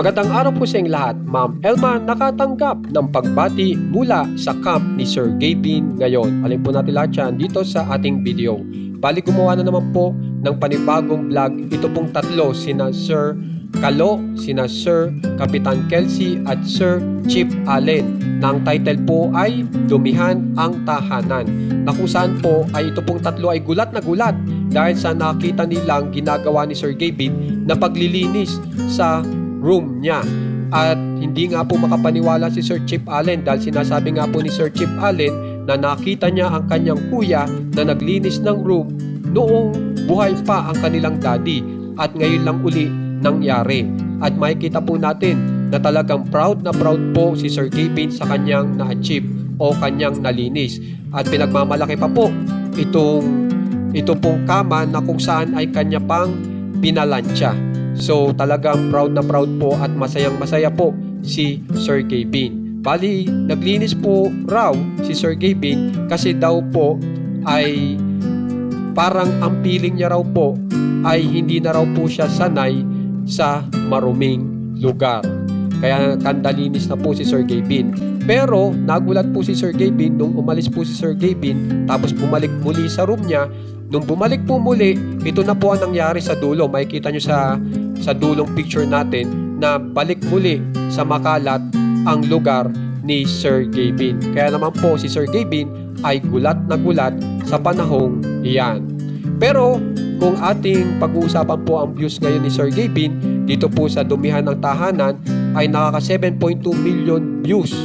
Magandang araw po sa inyong lahat. Ma'am Elma nakatanggap ng pagbati mula sa camp ni Sir Gavin ngayon. Alin po natin lahat yan dito sa ating video. Bali gumawa na naman po ng panibagong vlog. Ito pong tatlo, sina Sir Kalo, sina Sir Kapitan Kelsey at Sir Chip Allen, na ang title po ay Dumihan ang Tahanan, na kung saan po ay ito pong tatlo ay gulat na gulat dahil sa nakita nilang ginagawa ni Sir Gavin na paglilinis sa room niya. At hindi nga po makapaniwala si Sir Chip Allen dahil sinasabi nga po ni Sir Chip Allen na nakita niya ang kanyang kuya na naglinis ng room noong buhay pa ang kanilang daddy at ngayon lang uli nangyari. At makikita po natin na talagang proud na proud po si Sir Gavin sa kanyang na-achieve o kanyang nalinis. At pinagmamalaki pa po ito pong kama na kung saan ay kanya pang pinalansya. So talagang proud na proud po at masayang masaya po si Sir Gavin. Bali, naglinis po raw si Sir Gavin kasi daw po ay parang ang feeling niya raw po ay hindi na raw po siya sanay sa maruming lugar. Kaya kandalinis na po si Sir Gavin. Pero nagulat po si Sir Gavin nung umalis po si Sir Gavin tapos bumalik muli sa room niya. Nung bumalik po muli, ito na po ang nangyari sa dulo. Makikita nyo sa dulong picture natin na balik muli sa makalat ang lugar ni Sir Gavin. Kaya naman po si Sir Gavin ay gulat na gulat sa panahong iyan. Pero kung ating pag-uusapan po ang views ngayon ni Sir Gavin dito po sa Dumihan ng Tahanan ay nakaka 7.2 million views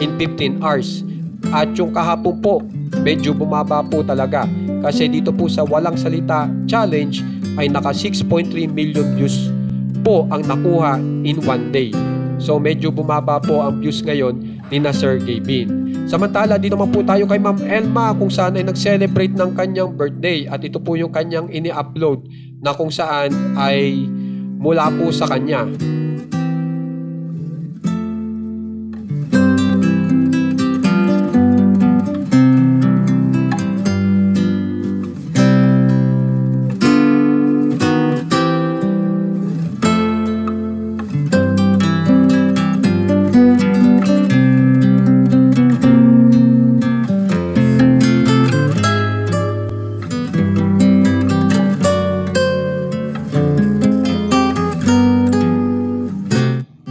in 15 hours. At yung kahapon po medyo bumaba po talaga kasi dito po sa Walang Salita Challenge ay naka 6.3 million views po ang nakuha in one day. So medyo bumaba po ang views ngayon ni na Sir Gavin. Samantala dito naman po tayo kay Ma'am Elma kung saan ay nag-celebrate ng kanyang birthday at ito po yung kanyang ini-upload na kung saan ay mula po sa kanya.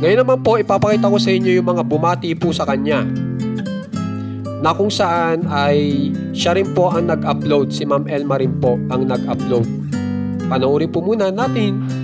Ngayon naman po, ipapakita ko sa inyo yung mga bumati po sa kanya. Na kung saan ay siya rin po ang nag-upload. Si Ma'am Elma rin po ang nag-upload. Panoorin po muna natin.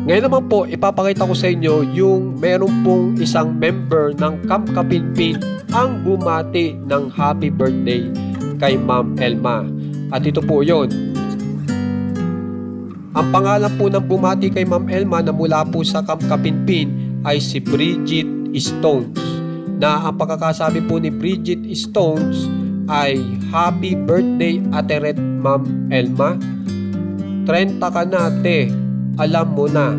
Ngayon naman po, ipapakita ko sa inyo yung meron pong isang member ng Camp Kapinpin ang bumati ng happy birthday kay Ma'am Elma. At ito po yon. Ang pangalan po ng bumati kay Ma'am Elma na mula po sa Camp Kapinpin ay si Bridget Stones. Na ang pagkakasabi po ni Bridget Stones ay happy birthday Ate Red Ma'am Elma. 30 ka na ate. Alam mo na,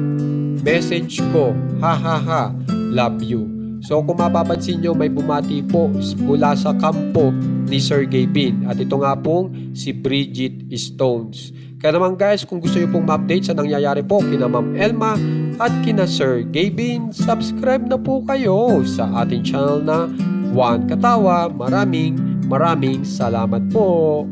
message ko, ha ha ha, love you. So kung mapapansin nyo, may bumati po mula sa kampo ni Sir Gavin. At ito nga pong si Bridget Stones. Kaya naman guys, kung gusto nyo pong ma-update sa nangyayari po kina Ma'am Elma at kina Sir Gavin, subscribe na po kayo sa ating channel na One Katawa. Maraming salamat po.